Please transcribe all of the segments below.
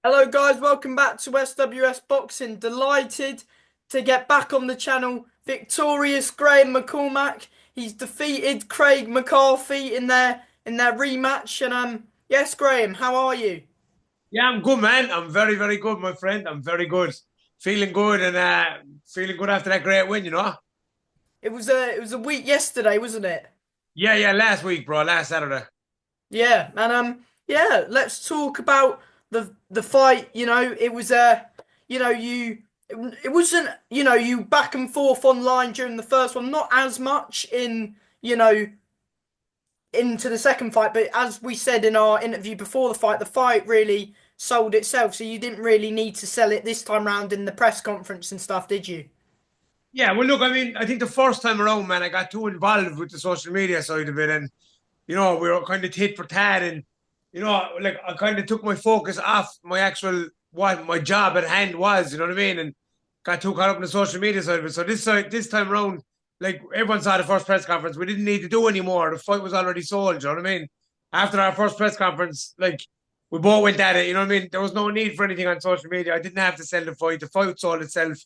Hello guys, welcome back to SWS Boxing. Delighted to get back on the channel. Victorious Graham McCormack. He's defeated Craig McCarthy in their rematch. And yes, Graham, how are you? Yeah, I'm good, man. I'm very, very good, my friend. I'm very good. Feeling good and feeling good after that great win, you know? It was a week yesterday, wasn't it? Yeah, last week, bro, last Saturday. Yeah, and yeah, let's talk about the fight. It was it wasn't you back and forth online during the first one, not as much in you know into the second fight. But as we said in our interview before the fight really sold itself. So you didn't really need to sell it this time round in the press conference and stuff, did you? Yeah, well, look, I mean, I think the first time around, man, I got too involved with the social media side of it. And, we were kind of tit for tat. And, like I kind of took my focus off my actual, what my job at hand was, you know what I mean? And got too caught up in the social media side of it. So this time around, like everyone saw the first press conference, we didn't need to do anymore. The fight was already sold, you know what I mean? After our first press conference, like we both went at it, you know what I mean? There was no need for anything on social media. I didn't have to sell the fight. The fight sold itself.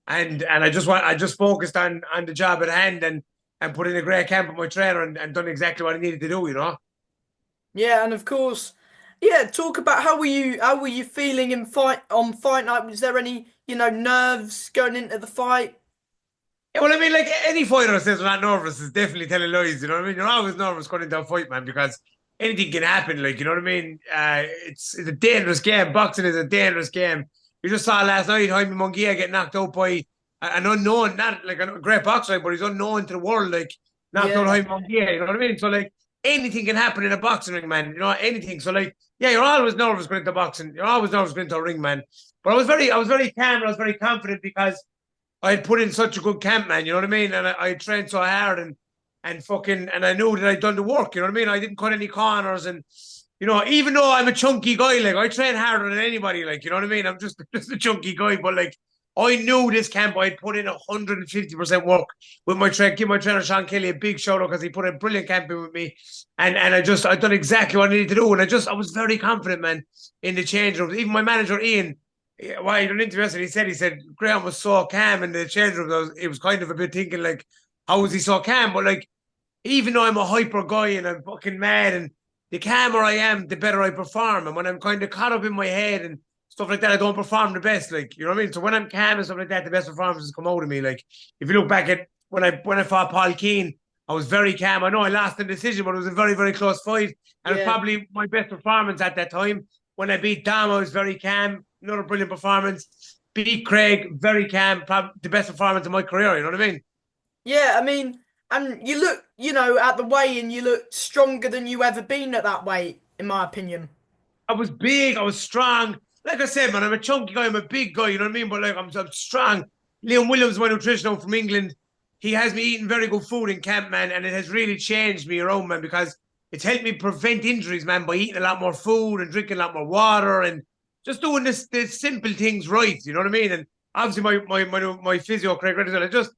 And I just focused on the job at hand and put in a great camp with my trainer and done exactly what I needed to do, you know? Yeah, and of course, yeah. Talk about how were you feeling in fight night? Was there any nerves going into the fight? Yeah, well, I mean, like any fighter says they're not nervous is definitely telling lies. You know what I mean? You're always nervous going into a fight, man, because anything can happen. Like, you know what I mean? It's a dangerous game. Boxing is a dangerous game. You just saw last night Jaime Munguia get knocked out by an unknown, not like a great boxer, but he's unknown to the world. Like knocked out Yeah, Jaime Munguia. You know what I mean? So like anything can happen in a boxing ring, man. You know anything. So like, yeah, you're always nervous going into boxing. You're always nervous going into a ring, man. But I was very calm and I was very confident because I had put in such a good camp, man. You know what I mean? And I trained so hard and fucking and I knew that I'd done the work. You know what I mean? I didn't cut any corners and even though I'm a chunky guy, like I train harder than anybody. Like you know what I mean? I'm just just a chunky guy, but like I knew this camp. I'd put in 150% work with my trainer. Give my trainer Sean Kelly a big shout out because he put a brilliant camp in with me, and I done exactly what I needed to do, and I was very confident, man, in the change rooms. Even my manager Ian, yeah, well, you an interview yesterday, he said Graham was so calm in the change room. It was kind of a bit thinking like, how was he so calm? But like, even though I'm a hyper guy and I'm fucking mad, and the calmer I am, the better I perform. And when I'm kind of caught up in my head and stuff like that, I don't perform the best. Like, you know what I mean? So when I'm calm and stuff like that, the best performances come out of me. Like, if you look back at when I fought Paul Keane, I was very calm. I know I lost the decision, but it was a very, very close fight. And it was yeah. probably my best performance at that time. When I beat Dom, I was very calm. Another brilliant performance. Beat Craig, very calm. Probably the best performance of my career. You know what I mean? Yeah, I mean, and you look, at the weigh and you look stronger than you ever been at that weight, in my opinion. I was big. I was strong. Like I said, man, I'm a chunky guy. I'm a big guy. You know what I mean? But like, I'm strong. Liam Williams, my nutritional from England, he has me eating very good food in camp, man, and it has really changed me around, man, because it's helped me prevent injuries, man, by eating a lot more food and drinking a lot more water and just doing the simple things right. You know what I mean? And obviously, my physio, Craig McCarthy, I just,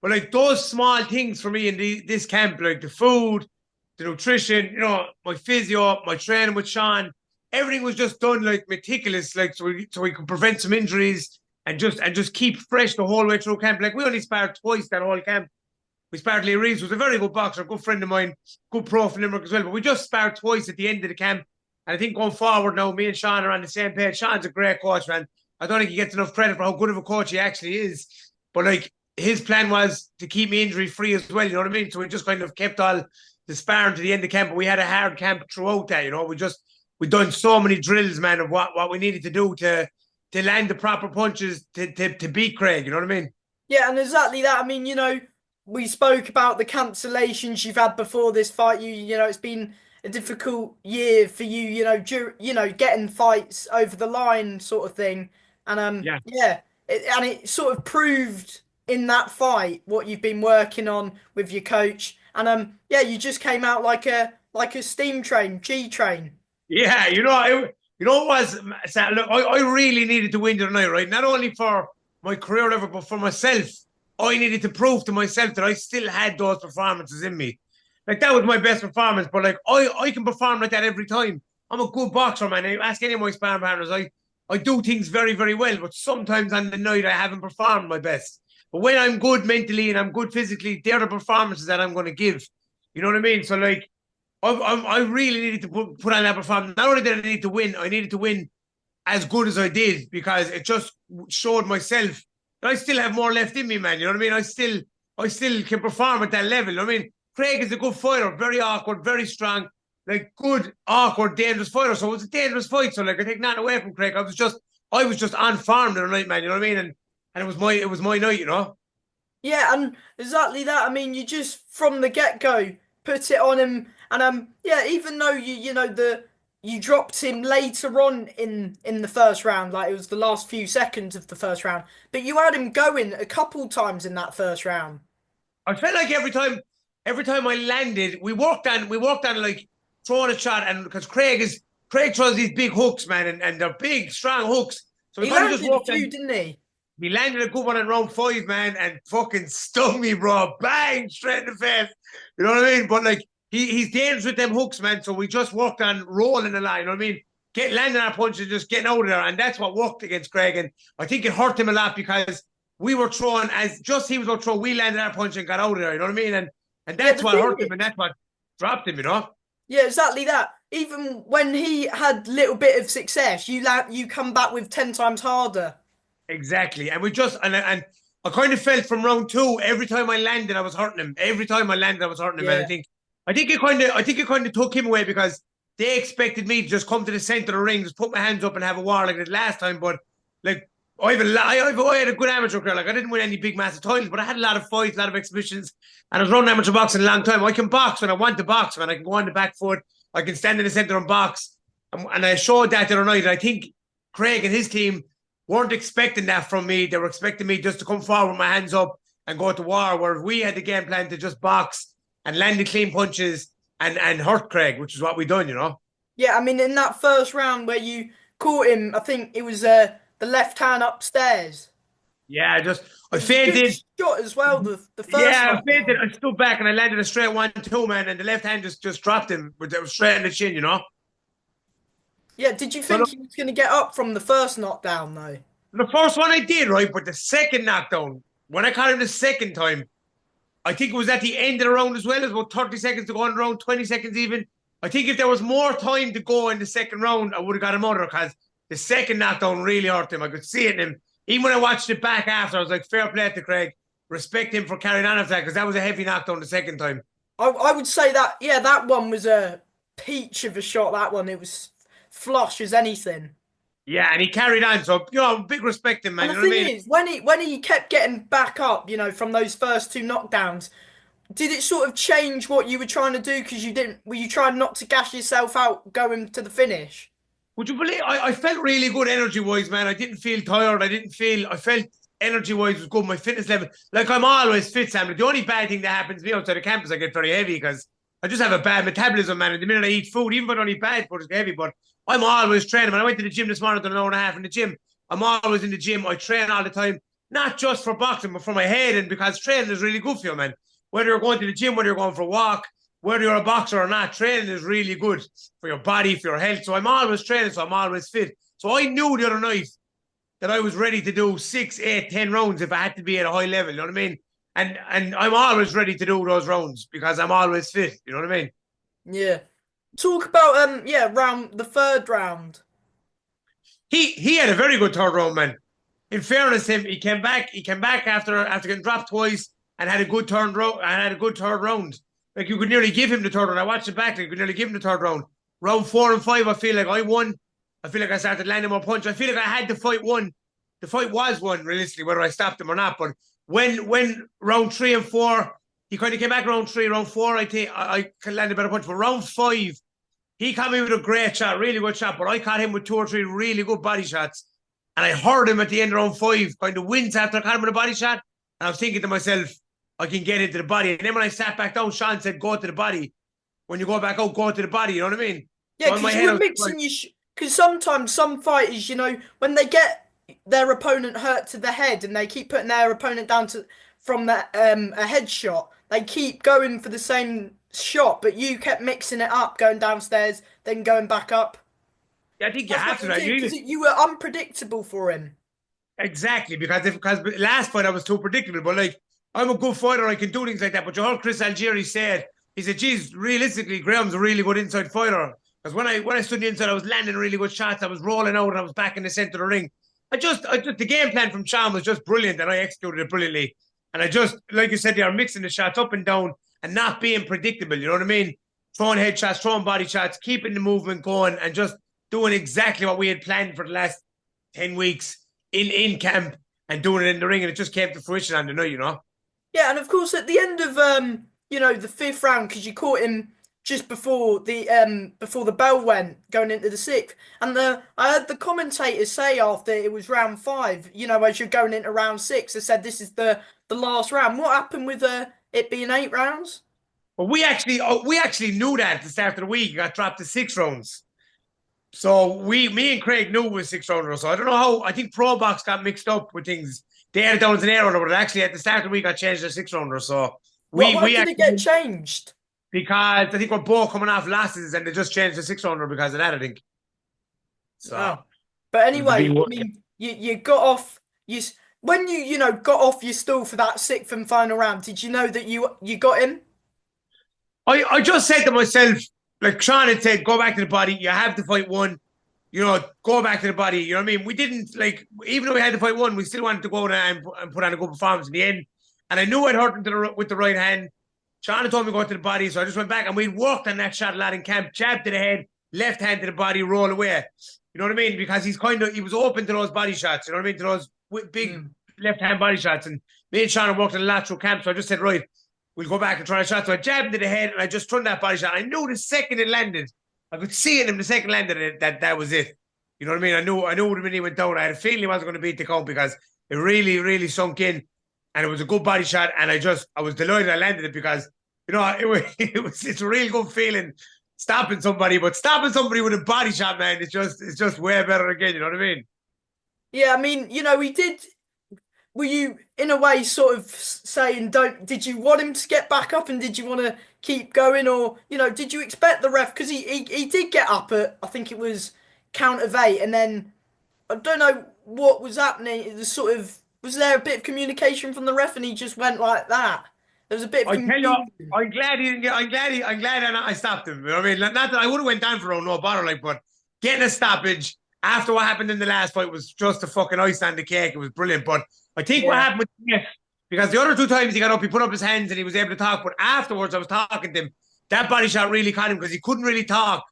but like those small things for me in this camp, like the food, the nutrition, my physio, my training with Sean, everything was just done like meticulous, like so we could prevent some injuries and just keep fresh the whole way through camp. Like we only sparred twice that whole camp. We sparred Lee Reeves, who's a very good boxer, a good friend of mine, good pro for Limerick as well. But we just sparred twice at the end of the camp. And I think going forward now, me and Sean are on the same page. Sean's a great coach, man. I don't think he gets enough credit for how good of a coach he actually is. But like his plan was to keep me injury free as well. You know what I mean? So we just kind of kept all the sparring to the end of camp. But we had a hard camp throughout that. We done so many drills, man, of what we needed to do to land the proper punches to beat Craig. You know what I mean? Yeah, and exactly that. I mean, we spoke about the cancellations you've had before this fight. It's been a difficult year for you. Getting fights over the line, sort of thing. And Yeah. yeah, it sort of proved in that fight what you've been working on with your coach. And yeah, you just came out like a steam train, G train. Yeah, what was Sam, look, I really needed to win tonight, right? Not only for my career level, but for myself. I needed to prove to myself that I still had those performances in me. Like that was my best performance, but like I can perform like that every time. I'm a good boxer, man. You ask any of my sparring partners, I do things very, very well, but sometimes on the night I haven't performed my best. But when I'm good mentally and I'm good physically, they're the performances that I'm going to give. You know what I mean? So like, I really needed to put on that performance. Not only did I need to win, I needed to win as good as I did because it just showed myself that I still have more left in me, man. You know what I mean? I still can perform at that level. You know what I mean? Craig is a good fighter, very awkward, very strong, like good, awkward, dangerous fighter. So it was a dangerous fight. So like I take nothing away from Craig. I was just on farm the other night, man. You know what I mean? And it was my night, you know. Yeah, and exactly that. I mean, you just from the get-go put it on him, and yeah, even though you dropped him later on in the first round, like it was the last few seconds of the first round, but you had him going a couple times in that first round. I felt like every time I landed, we worked on like throwing a shot, and because Craig throws these big hooks, man, and they're big, strong hooks. So we He kind of just landed a worked few, on. didn't he? He landed a good one in round five, man, and fucking stung me, bro. Bang, straight in the face. You know what I mean? But like he's dangerous with them hooks, man. So we just worked on rolling the line. You know what I mean? Get landing our punches, just getting out of there, and that's what worked against Craig. And I think it hurt him a lot because we were throwing as just he was going to throw. We landed our punch and got out of there. You know what I mean? And Yeah, that's the what thing hurt him, and is, that's what dropped him. You know. yeah, exactly that. Even when he had little bit of success, you come back with 10 times harder. Exactly. And we just and I kind of felt from round two, every time I landed, I was hurting him. Every time I landed, I was hurting him. And I Yeah. think I think it kind of took him away because they expected me to just come to the center of the ring, just put my hands up and have a war like I did last time. But like I had a good amateur career. Like I didn't win any big massive titles, but I had a lot of fights, a lot of exhibitions, and I was running amateur boxing a long time. I can box when I want to box, man. I can go on the back foot, I can stand in the center and box. And I showed that the other night. I think Craig and his team weren't expecting that from me. They were expecting me just to come forward with my hands up and go to war, where we had the game plan to just box and land the clean punches and hurt Craig, which is what we done, you know? Yeah, I mean, in that first round where you caught him, I think it was the left hand upstairs. Yeah, I It was a good fainted. shot as well, the first Yeah, I fainted. knockdown. I stood back and I landed a straight 1-2, man, and the left hand just dropped him, but it was straight in the chin, you know? Yeah, did you So think he was going to get up from the first knockdown, though? the first one I did, right, but the second knockdown, when I caught him the second time, I think it was at the end of the round as well. It was about 30 seconds to go in the round, 20 seconds even. I think if there was more time to go in the second round, I would have got him under because the second knockdown really hurt him. I could see it in him. Even when I watched it back after, I was like, fair play to Craig. Respect him for carrying on after that because that was a heavy knockdown the second time. I would say that, yeah, that one was a peach of a shot, that one. It was flush as anything. Yeah, and he carried on. So, big respect to him, man. And You the know what I thing mean? is, when he kept getting back up, from those first two knockdowns, did it sort of change what you were trying to do? Because were you trying not to gash yourself out going to the finish? Would you believe I felt really good energy wise, man. I didn't feel tired. I felt energy wise was good. My fitness level, like I'm always fit, Sam. The only bad thing that happens to me outside of campus, I get very heavy because I just have a bad metabolism, man. And the minute I eat food, even if I don't eat bad food, it's heavy. But I'm always training. When I went to the gym this morning, done an hour and a half in the gym. I'm always in the gym. I train all the time, not just for boxing, but for my head. And because training is really good for you, man. Whether you're going to the gym, whether you're going for a walk, whether you're a boxer or not, training is really good for your body, for your health. So I'm always training, so I'm always fit. So I knew the other night that I was ready to do 6, 8, 10 rounds if I had to be at a high level. You know what I mean? And I'm always ready to do those rounds because I'm always fit. You know what I mean? Yeah. Talk about yeah, the third round. He had a very good third round, man. In fairness to him, he came back. He came back after getting dropped twice and had a good turn round. And had a good third round. Like you could nearly give him the third round. I watched it back. Like you could nearly give him the third round. Round 4 and 5, I feel like I won. I feel like I started landing more punch. I feel like I had the fight won. The fight was won realistically, whether I stopped him or not. But when round 3 and 4, he kind of came back round 3, round 4. I think I landed a better punch. But round 5, he caught me with a great shot, really good shot. But I caught him with 2 or 3 really good body shots. And I heard him at the end of round 5, kind of wince after I caught him with a body shot. And I was thinking to myself, I can get into the body. And then when I sat back down, Sean said, go to the body. When you go back out, go to the body. You know what I mean? Yeah, So in my because you head, I were was like, mixing your. Because sometimes some fighters, when they get their opponent hurt to the head and they keep putting their opponent down from that a headshot, they keep going for the same shot, but you kept mixing it up, going downstairs, then going back up. I think you That's have what to. you Right? did because you were unpredictable for him. Exactly, because last fight I was too predictable. But like, I'm a good fighter, I can do things like that. But you heard Chris Algieri said, he said, "Geez, realistically, Graham's a really good inside fighter." Because when I stood inside, I was landing really good shots. I was rolling out, and I was back in the center of the ring. I just the game plan from Cham was just brilliant, and I executed it brilliantly. And I just, like you said, they are mixing the shots up and down and not being predictable. You know what I mean? Throwing head shots, throwing body shots, keeping the movement going, and just doing exactly what we had planned for the last 10 weeks in camp and doing it in the ring, and it just came to fruition on the night, you know. Yeah, and of course at the end of the fifth round, because you caught him just before the bell went going into the sixth, and I heard the commentators say after it was round five, as you're going into round six, they said this is the last round. What happened with it being 8 rounds? But we actually knew that at the start of the week. It got dropped to 6 rounds. So me and Craig knew it was 6 rounders. So I don't know how. I think Pro Box got mixed up with things. They had it down as an air rounder, but actually at the start of the week got changed to 6 rounders. So What? we Why we did it get actually, changed? because I think we're both coming off losses and they just changed the 6 rounder because of that. I think so. Oh, but It was a big anyway, I one. mean, you got off when you got off your stool for that sixth and final round. Did you know that you got him? I just said to myself, like Sean had said, go back to the body. You have to fight one. Go back to the body. You know what I mean? We didn't like, even though we had to fight one, we still wanted to go there and put on a good performance in the end. And I knew I'd hurt him with the right hand. Sean had told me to go to the body, so I just went back and we worked on that shot a lot in camp. Jab to the head, left hand to the body, roll away. You know what I mean? Because he was open to those body shots. You know what I mean? To those big left hand body shots. And me and Sean had worked a lot through camp, so I just said, right, we'll go back and try a shot. So I jabbed him to the head and I just turned that body shot. I knew the second it landed, I could see in him the second it landed that was it. You know what I mean? I knew when he went down. I had a feeling he wasn't going to beat the count because it really, really sunk in, and it was a good body shot. And I was delighted I landed it because it's a real good feeling stopping somebody, but stopping somebody with a body shot, man, it's just way better again. You know what I mean? Yeah, I mean, we did. Were you in a way sort of saying, "Don't"? Did you want him to get back up, and did you want to keep going, or did you expect the ref? Because he did get up at, I think it was count of eight, and then I don't know what was happening. It was sort of, was there a bit of communication from the ref, and he just went like that? There was a bit of I tell you, confusion. I'm glad he didn't get. I'm glad I stopped him. You know what I mean? Not that I would have went down for no bother, like, but getting a stoppage after what happened in the last fight was just a fucking ice on the cake. It was brilliant. But I think what Yeah, happened with Jeff, because the other two times he got up, he put up his hands and he was able to talk. But afterwards, I was talking to him. That body shot really caught him because he couldn't really talk.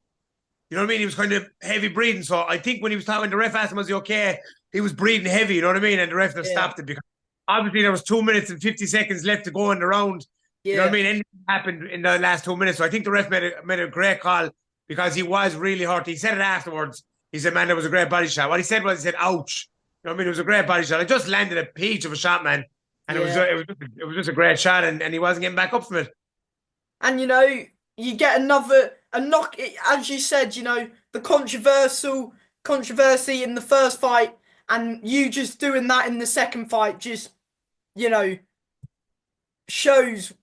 You know what I mean? He was kind of heavy breathing. So I think when he was talking, the ref asked him, was he okay? He was breathing heavy, you know what I mean? And the ref just yeah, stopped it because obviously there was 2 minutes and 50 seconds left to go in the round. You know what I yeah. mean? Anything happened in the last 2 minutes. So I think the ref made a great call because he was really hurt. He said it afterwards. He said, man, that was a great body shot. What he said was, he said, ouch. You know what I mean? It was a great body shot. I just landed a peach of a shot, man. And Yeah. it was just a great shot, and he wasn't getting back up from it. And you get a knock, as you said, the controversy in the first fight, and you just doing that in the second fight just, you know, shows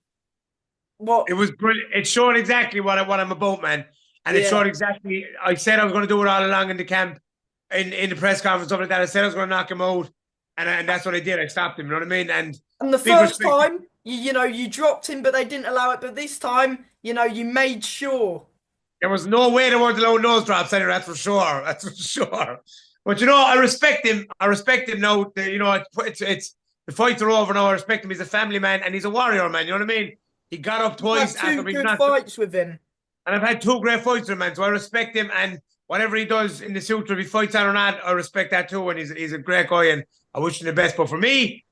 what. It was brilliant. It showed exactly what I'm about, man. And it Yeah. showed exactly. I said I was going to do it all along in the camp, in the press conference, stuff like that. I said I was going to knock him out, and that's what I did. I stopped him. You know what I mean? And And the big first respect. time, you dropped him, but they didn't allow it. But this time, you made sure. There was no way they weren't allowed nose drops anyway. That's for sure. That's for sure. But I respect him. I respect him now. It's the fights are over now. I respect him. He's a family man and he's a warrior, man. You know what I mean? He got up You've had twice two after being good knocked. fights with him. And I've had two great fights with him, man. So I respect him, and whatever he does in the future, if he fights on or not, I respect that too. And he's a great guy, and I wish him the best. But for me,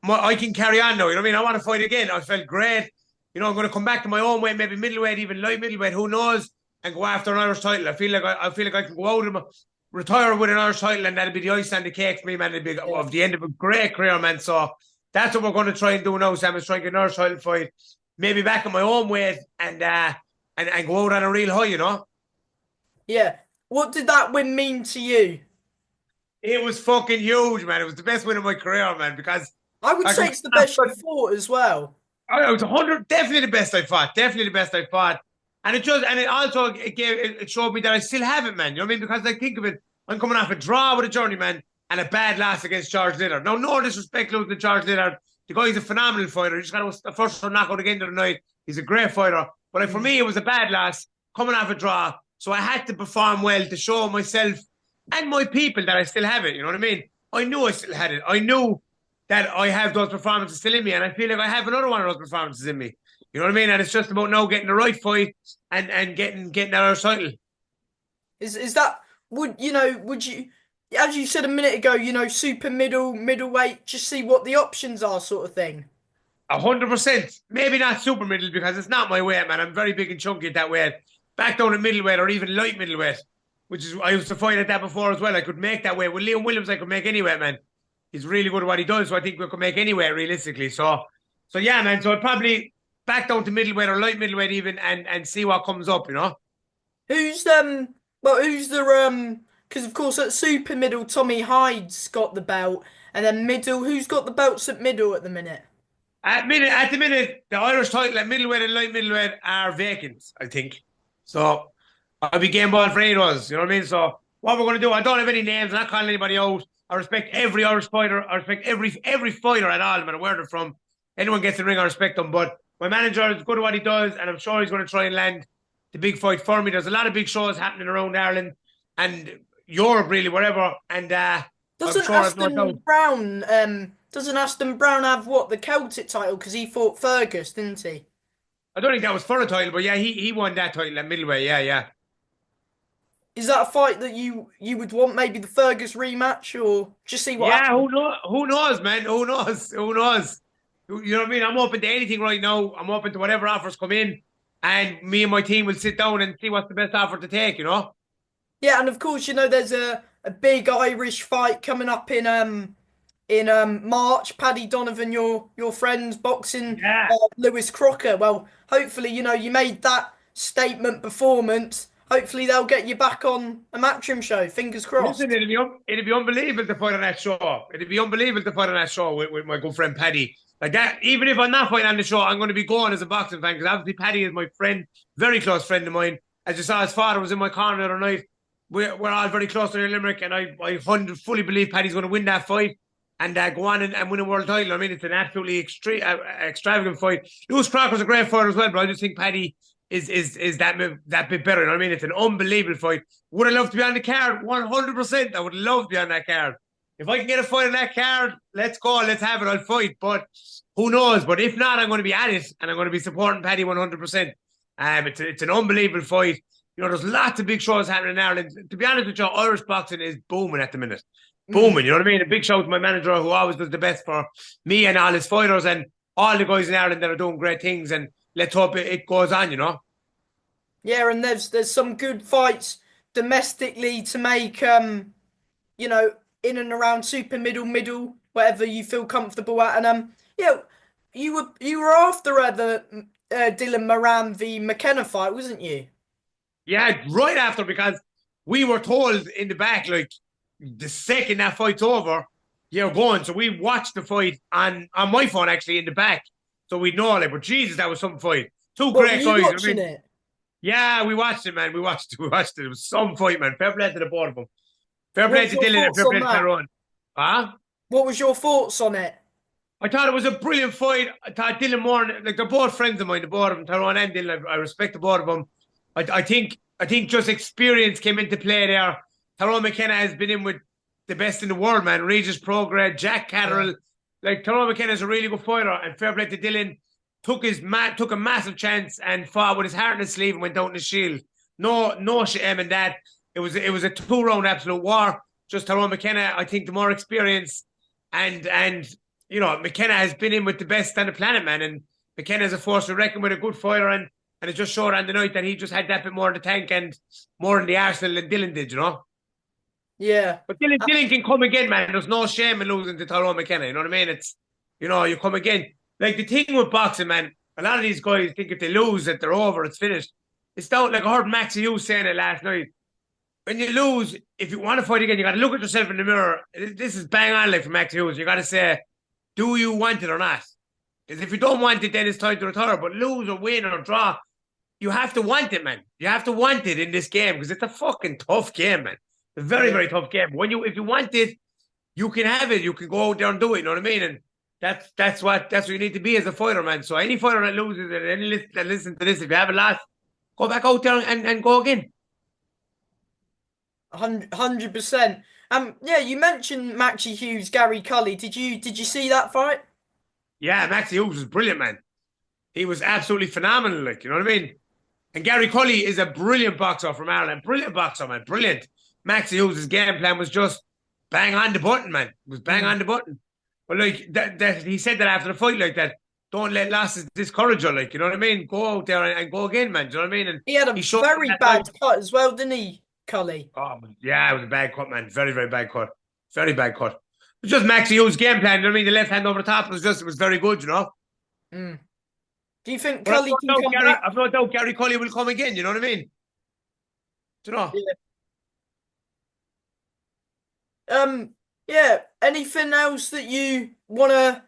I can carry on now. You know what I mean? I want to fight again. I felt great. I'm going to come back to my own weight, maybe middleweight, even light middleweight. Who knows? And go after an Irish title. I feel like I can go out and retire with an Irish title, and that'll be the ice on the cake for me, man. It'll be Yeah. of the end of a great career, man. So that's what we're going to try and do now, Sam. Is try and get an Irish title fight, maybe back in my own weight, and go out on a real high. Yeah. What did that win mean to you? It was fucking huge, man. It was the best win of my career, man, because I would I say could, it's the best you fought as well. I was 100, definitely the best I fought. Definitely the best I fought. And it also it showed me that I still have it, man. You know what I mean? Because like think of it, I'm coming off a draw with a journeyman and a bad loss against George Lillard. Now, no disrespect losing to George Lillard. The guy's a phenomenal fighter. He just got a first round knockout again the other night. He's a great fighter. But like, for me, it was a bad loss, coming off a draw. So I had to perform well to show myself and my people that I still have it. You know what I mean? I knew I still had it. I knew that I have those performances still in me. And I feel like I have another one of those performances in me. You know what I mean? And it's just about now getting the right fight and getting that other title. Is that would would you, as you said a minute ago, super middleweight, just see what the options are, sort of thing. 100%. Maybe not super middle because it's not my weight, man. I'm very big and chunky at that weight. Back down to middleweight or even light middleweight, which is I used to fight at that before as well. I could make that weight. With Liam Williams, I could make any weight, man. He's really good at what he does, so I think we could make any weight realistically. So yeah, man. So I'd probably back down to middleweight or light middleweight even and see what comes up, you know? Who's well, who's the because of course at super middle Tommy Hyde's got the belt, and then middle, who's got the belts at middle at the minute? At the minute, the Irish title at middleweight and light middleweight are vacant, I think. So I'll be game ball for any of those, you know what I mean? So what we're going to do, I don't have any names, I'm not calling anybody out. I respect every Irish fighter. I respect every fighter at all, no matter where they're from. Anyone gets in the ring, I respect them. But my manager is good at what he does, and I'm sure he's going to try and land the big fight for me. There's a lot of big shows happening around Ireland and Europe, really, whatever. And I'm Doesn't sure I've no doubt. Doesn't Aston Brown have what, the Celtic title? Because he fought Fergus, didn't he? I don't think that was for a title, but yeah, he won that title at middleweight. Yeah, yeah. Is that a fight that you would want, maybe the Fergus rematch, or just see what Yeah, happens? who knows, man? Who knows? Who knows? You know what I mean? I'm open to anything right now. I'm open to whatever offers come in. And me and my team will sit down and see what's the best offer to take, you know? Yeah, and of course, there's a big Irish fight coming up in March. Paddy Donovan, your friend's boxing Yeah. Lewis Crocker. Well, hopefully, you made that statement performance. Hopefully they'll get you back on a Matchroom show. Fingers crossed. Listen, it'd be unbelievable to fight on that show. It'd be unbelievable to fight on that show with my good friend Paddy. Like that, even if I'm not fighting on the show, I'm going to be going as a boxing fan because obviously Paddy is my friend, very close friend of mine. As you saw, his father was in my corner the other night. We're all very close to Limerick, and I fully believe Paddy's going to win that fight and go on and win a world title. I mean, it's an absolutely extravagant fight. Lewis Crocker's a great fighter as well, but I just think Paddy is that bit better. You know what I mean? It's an unbelievable fight. Would I love to be on the card? 100%. I would love to be on that card. If I can get a fight on that card, let's go. Let's have it. I'll fight. But who knows? But if not, I'm going to be at it and I'm going to be supporting Paddy 100%. It's an unbelievable fight. There's lots of big shows happening in Ireland. To be honest with you, Irish boxing is booming at the minute. Booming, you know what I mean? A big shout to my manager who always does the best for me and all his fighters and all the guys in Ireland that are doing great things. And let's hope it goes on, you know? Yeah, and there's some good fights domestically to make, in and around super middle, whatever you feel comfortable at. And yeah, you were after the Dylan Moran v McKenna fight, wasn't you? Yeah, right after, because we were told in the back, like, the second that fight's over, you're going. So we watched the fight on my phone, actually, in the back. So we know, like, but Jesus, that was some fight. Two What, were great you guys. watching it? Yeah, we watched it, man. We watched it. It was some fight, man. Fair play to the both of them. Fair play What's to your Dylan and thoughts fair play on to that? Tyrone. Huh? What was your thoughts on it? I thought it was a brilliant fight. I thought Dylan Moore, like, they're both friends of mine, the both of them, Tyrone and Dylan. I respect the both of them. I think just experience came into play there. Tyrone McKenna has been in with the best in the world, man. Regis Progred, Jack Catterall. Yeah. Like, Tyrone McKenna is a really good fighter, and fair play to Dylan. Took a massive chance and fought with his heart in his sleeve and went down in the shield. No shame in that. It was a 2-round absolute war. Just Tyrone McKenna, I think, the more experience, and McKenna has been in with the best on the planet, man. And McKenna is a force to reckon with, a good fighter, and it just showed on the night that he just had that bit more in the tank and more in the arsenal than Dylan did, you know. Yeah. But Dylan can come again, man. There's no shame in losing to Tyrone McKenna. You know what I mean? It's, you come again. Like, the thing with boxing, man, a lot of these guys think if they lose that they're over, it's finished. It's down, like I heard Max Hughes saying it last night. When you lose, if you want to fight again, you got to look at yourself in the mirror. This is bang on, like, for Max Hughes. You got to say, do you want it or not? Because if you don't want it, then it's time to retire. But lose or win or draw, you have to want it, man. You have to want it in this game because it's a fucking tough game, man. A very, Yeah. very tough game. If you want it, you can have it. You can go out there and do it. You know what I mean? And that's what you need to be as a fighter, man. So any fighter that loses and any that listen to this, if you have a loss, go back out there and go again. 100%. Yeah, you mentioned Maxi Hughes, Gary Cully. Did you see that fight? Yeah, Maxi Hughes was brilliant, man. He was absolutely phenomenal. Like, you know what I mean? And Gary Cully is a brilliant boxer from Ireland. Brilliant boxer, man. Brilliant. Maxi Hughes' game plan was just bang on the button, man. It was bang on the button. But like that he said that after the fight, like that. Don't let losses discourage you, like, you know what I mean? Go out there and go again, man. Do you know what I mean? And He had a he showed very that night. bad cut as well, didn't he, Cully? Oh, yeah, it was a bad cut, man. Very, very bad cut. Very bad cut. It was just Maxi Hughes' game plan. You know what I mean? The left hand over the top it was very good, you know. Mm. Do you think But Cully can come back? I've no doubt Gary Cully will come again. You know what I mean? Do you know? Yeah. Yeah. Anything else that you want to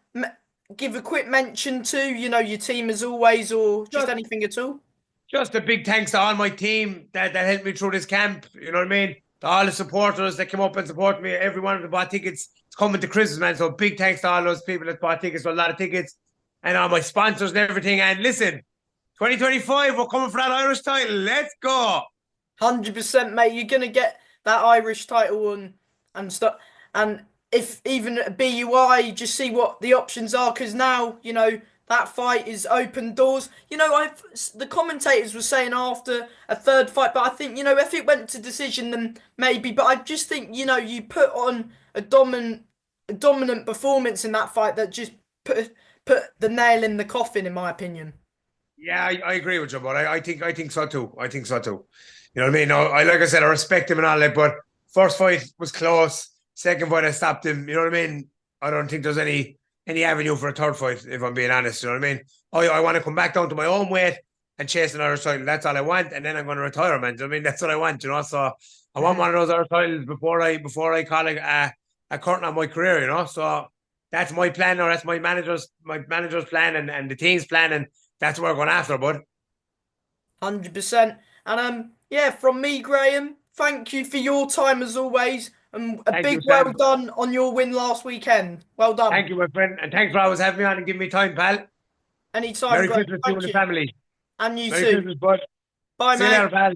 give a quick mention to? Your team as always, or just Just, anything at all? just a big thanks to all my team that helped me through this camp. You know what I mean? To all the supporters that came up and support me. Everyone that bought tickets. It's coming to Christmas, man. So big thanks to all those people that bought tickets. For a lot of tickets, and all my sponsors and everything. And listen, 2025, we're coming for that Irish title. Let's go. 100%, mate. You're gonna get that Irish title and stuff. And if even at BUI, just see what the options are, because now that fight is open doors. The commentators were saying after a third fight, but I think if it went to decision, then maybe. But I just think you put on a dominant performance in that fight that just put the nail in the coffin, in my opinion. Yeah, I agree with you, but I think so too. I think so too. You know what I mean? I like I said, I respect him and all that, but first fight was close. Second fight, I stopped him. You know what I mean? I don't think there's any avenue for a third fight, if I'm being honest. You know what I mean? I want to come back down to my own weight and chase another title. That's all I want, and then I'm going to retire, man. Do you know what I mean? That's what I want, you know. So I want one of those other titles before I call it a curtain on my career, you know. So that's my plan, or that's my manager's plan, and the team's plan, and that's what we're going after, bud. 100%. And yeah, from me, Graham, thank you for your time as always. And a Thank big you, well Sam. done on your win last weekend. Well done. Thank you, my friend, and thanks for always having me on and giving me time, pal. Anytime, Merry Graham. Christmas to you and Thank the you. family. And you Merry too. Christmas, bud. Bye, See you mate. later, pal.